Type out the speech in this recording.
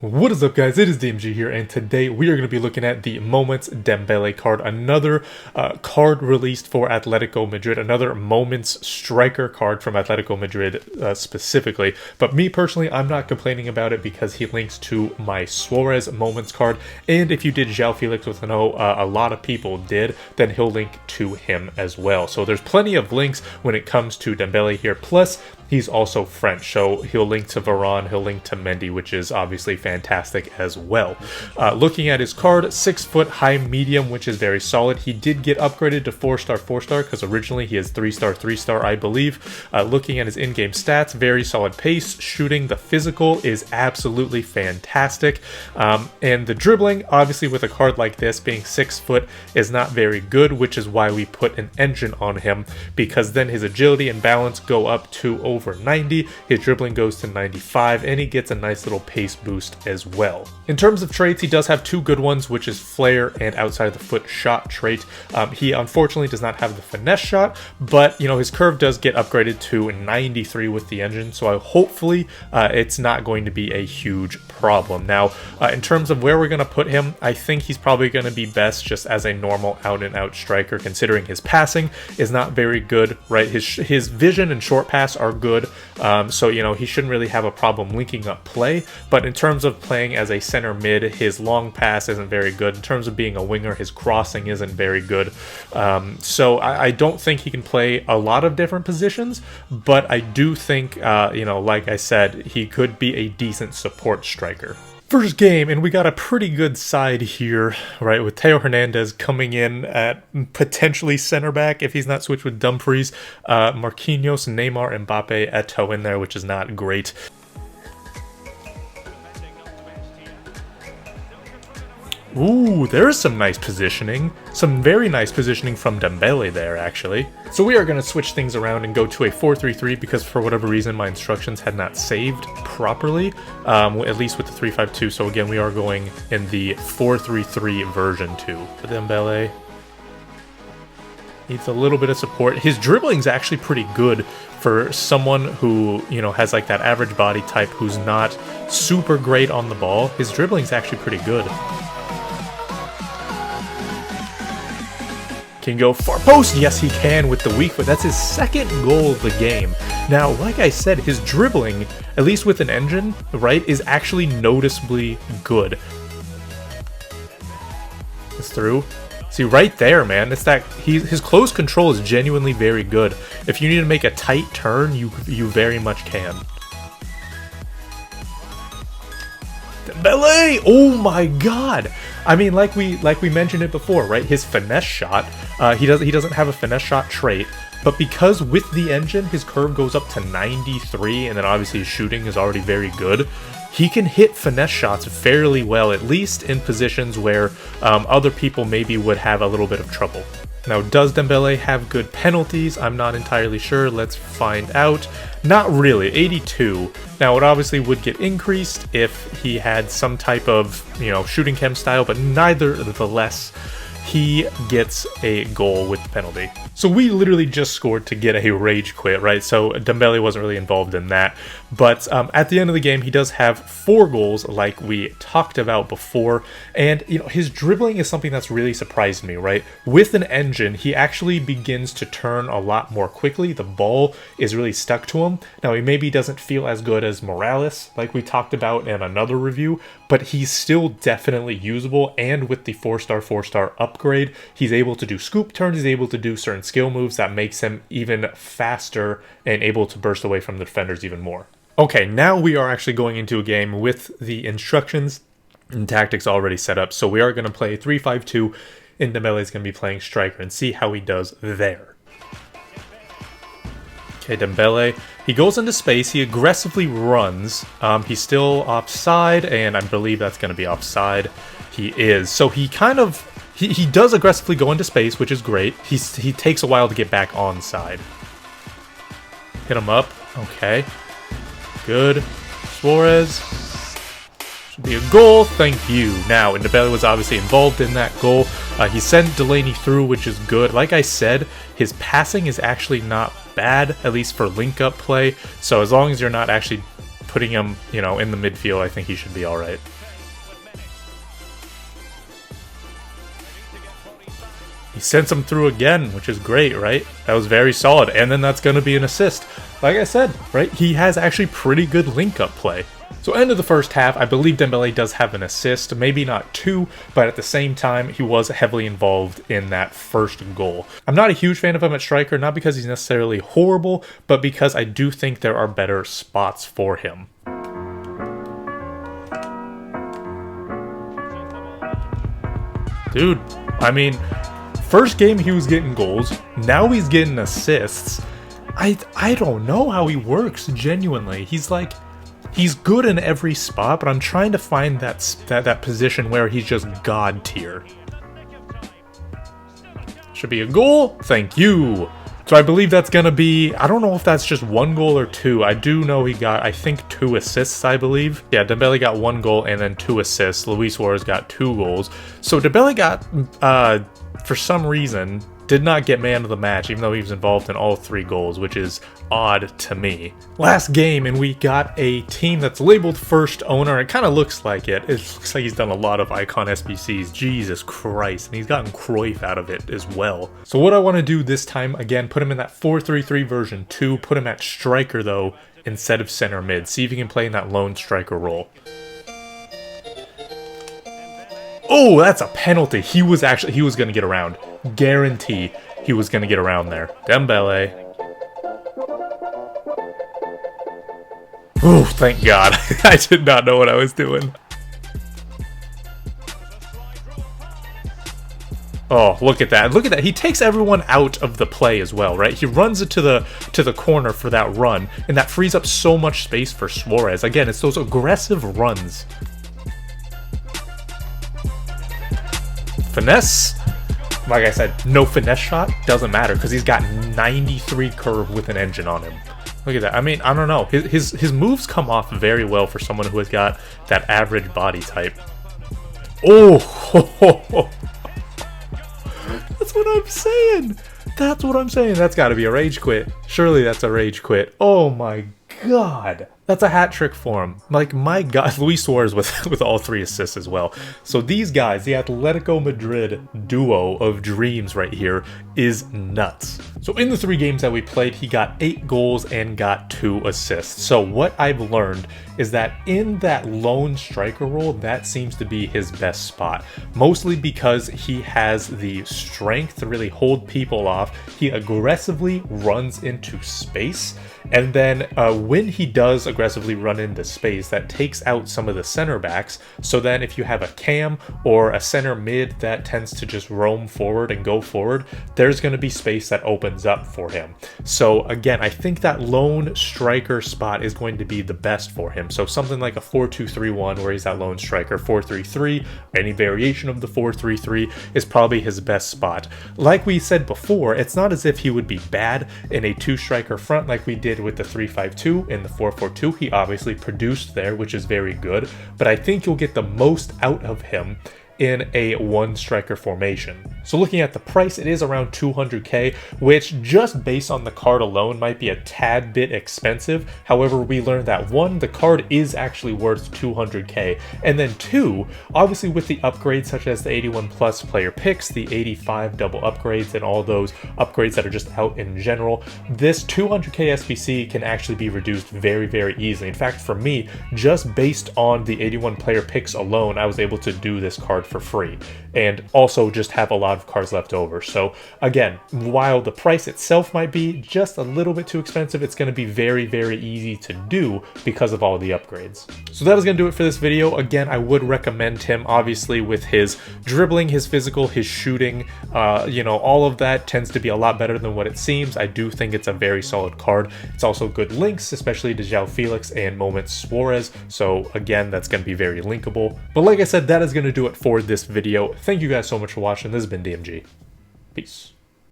What is up, guys? It is DMG here, and today we are going to be looking at the Moments Dembele card, another card released for Atletico Madrid, another Moments striker card from Atletico Madrid specifically. But me personally, I'm not complaining about it because he links to my Suarez Moments card, and if you did João Felix with an O, a lot of people did, then he'll link to him as well. So there's plenty of links when it comes to Dembele here, plus he's also French, so he'll link to Varane, he'll link to Mendy, which is obviously fantastic as well. Looking at his card, 6 foot high medium, which is very solid. He did get upgraded to 4-star, 4-star, because originally he is 3-star, 3-star, I believe. Looking at his in-game stats, very solid pace, shooting, the physical is absolutely fantastic. And the dribbling, obviously with a card like this, being 6 foot, is not very good, which is why we put an engine on him, because then his agility and balance go up to over 90, his dribbling goes to 95, and he gets a nice little pace boost as well. In terms of traits, he does have two good ones, which is flair and outside of the foot shot trait. He unfortunately does not have the finesse shot, but you know, his curve does get upgraded to 93 with the engine, so hopefully it's not going to be a huge problem. Now, in terms of where we're going to put him, I think he's probably going to be best just as a normal out-and-out striker, considering his passing is not very good, right? His vision and short pass are good, so you know, he shouldn't really have a problem linking up play, but in terms of playing as a center mid, his long pass isn't very good. In terms of being a winger, his crossing isn't very good, so I don't think he can play a lot of different positions, but I do think, you know, like I said, he could be a decent support striker. First game, and we got a pretty good side here, right, with Theo Hernandez coming in at potentially center back if he's not switched with Dumfries, Marquinhos, Neymar, Mbappe, Eto'o in there, which is not great. Ooh, there's some nice positioning. Some very nice positioning from Dembele there, actually. So we are going to switch things around and go to a 4-3-3 because for whatever reason my instructions had not saved properly, at least with the 3-5-2. So again, we are going in the 4-3-3 version 2. Dembele needs a little bit of support. His dribbling's actually pretty good for someone who, you know, has like that average body type who's not super great on the ball. His dribbling's actually pretty good. Can go far post. Yes, he can with the weak foot. That's his second goal of the game. Now, like I said, his dribbling, at least with an engine, right, is actually noticeably good. It's through. See, right there, man, it's that his close control is genuinely very good. If you need to make a tight turn, you very much can. Dembele! Oh my god! I mean, like we mentioned it before, right? His finesse shot, he doesn't have a finesse shot trait, but because with the engine his curve goes up to 93, and then obviously his shooting is already very good, he can hit finesse shots fairly well, at least in positions where other people maybe would have a little bit of trouble. Now, does Dembele have good penalties? I'm not entirely sure. Let's find out. Not really. 82. Now, it obviously would get increased if he had some type of, you know, shooting chem style, but nevertheless, he gets a goal with the penalty. So we literally just scored to get a rage quit, right? So Dembele wasn't really involved in that. But at the end of the game, he does have 4 goals like we talked about before. And, you know, his dribbling is something that's really surprised me, right? With an engine, he actually begins to turn a lot more quickly. The ball is really stuck to him. Now, he maybe doesn't feel as good as Morales, like we talked about in another review, but he's still definitely usable. And with the 4-star, 4-star upgrade, he's able to do scoop turns, he's able to do certain skill moves that makes him even faster and able to burst away from the defenders even more. Okay, now we are actually going into a game with the instructions and tactics already set up. So we are going to play 3-5-2, and Dembele is going to be playing striker and see how he does there. Okay, Dembele, he goes into space, he aggressively runs. He's still offside, and I believe that's going to be offside. He is. So he kind of... He does aggressively go into space, which is great. He takes a while to get back onside. Hit him up. Okay. Good. Suarez. Should be a goal. Thank you. Now, and Dembele was obviously involved in that goal. He sent Delaney through, which is good. Like I said, his passing is actually not bad, at least for link-up play. So as long as you're not actually putting him, you know, in the midfield, I think he should be all right. He sends him through again, which is great, right? That was very solid. And then that's going to be an assist. Like I said, right? He has actually pretty good link-up play. So end of the first half, I believe Dembele does have an assist. Maybe not 2, but at the same time, he was heavily involved in that first goal. I'm not a huge fan of him at striker, not because he's necessarily horrible, but because I do think there are better spots for him. Dude, I mean, first game he was getting goals, now he's getting assists. I don't know how he works, genuinely. He's good in every spot, but I'm trying to find that position where he's just god tier. Should be a goal. Thank you. So I believe that's going to be, I don't know if that's just 1 goal or 2. I do know he got, I think, 2 assists, I believe. Yeah, Dembele got 1 goal and then 2 assists. Luis Suarez got 2 goals. So Dembele got, for some reason, did not get man of the match, even though he was involved in all 3 goals, which is odd to me. Last game, and we got a team that's labeled first owner. It kind of looks like it. It looks like he's done a lot of icon SBCs. Jesus Christ. And he's gotten Cruyff out of it as well. So what I want to do this time, again, put him in that 4-3-3 version 2. Put him at striker, though, instead of center mid. See if he can play in that lone striker role. Oh, that's a penalty. He was going to get around. Guarantee he was going to get around there. Dembele. Oh, thank God. I did not know what I was doing. Oh, look at that. Look at that. He takes everyone out of the play as well, right? He runs it to the corner for that run, and that frees up so much space for Suarez. Again, it's those aggressive runs. Finesse. Like I said, no finesse shot, doesn't matter because he's got 93 curve with an engine on him. Look at that. I mean, I don't know. His moves come off very well for someone who has got that average body type. Oh! That's what I'm saying! That's what I'm saying. That's got to be a rage quit. Surely that's a rage quit. Oh my God. That's a hat trick for him. Like, my God, Luis Suarez with all 3 assists as well. So these guys, the Atletico Madrid duo of dreams right here, is nuts. So in the 3 games that we played, he got 8 goals and got 2 assists. So what I've learned is that in that lone striker role, that seems to be his best spot. Mostly because he has the strength to really hold people off. He aggressively runs into space. And then when he does aggressively run into space, that takes out some of the center backs. So then if you have a cam or a center mid that tends to just roam forward and go forward, there's going to be space that opens up for him. So again, I think that lone striker spot is going to be the best for him. So something like a 4-2-3-1 where he's that lone striker, 4-3-3, any variation of the 4-3-3 is probably his best spot. Like we said before, it's not as if he would be bad in a 2-striker front like we did with the 3-5-2 and the 4-4-2. He obviously produced there, which is very good, but I think you'll get the most out of him in a 1-striker formation. So looking at the price, it is around 200k, which just based on the card alone might be a tad bit expensive. However, we learned that 1, the card is actually worth 200k, and then 2, obviously with the upgrades such as the 81 plus player picks, the 85 double upgrades, and all those upgrades that are just out in general, this 200k SBC can actually be reduced very, very easily. In fact, for me, just based on the 81 player picks alone, I was able to do this card for free, and also just have a lot of cards left over. So again, while the price itself might be just a little bit too expensive, it's going to be very, very easy to do because of all the upgrades. So that is going to do it for this video. Again, I would recommend him, obviously, with his dribbling, his physical, his shooting, you know, all of that tends to be a lot better than what it seems. I do think it's a very solid card. It's also good links, especially to João Felix and Moments Suarez. So again, that's going to be very linkable. But like I said, that is going to do it for this video. Thank you guys so much for watching. This has been DMG. Peace.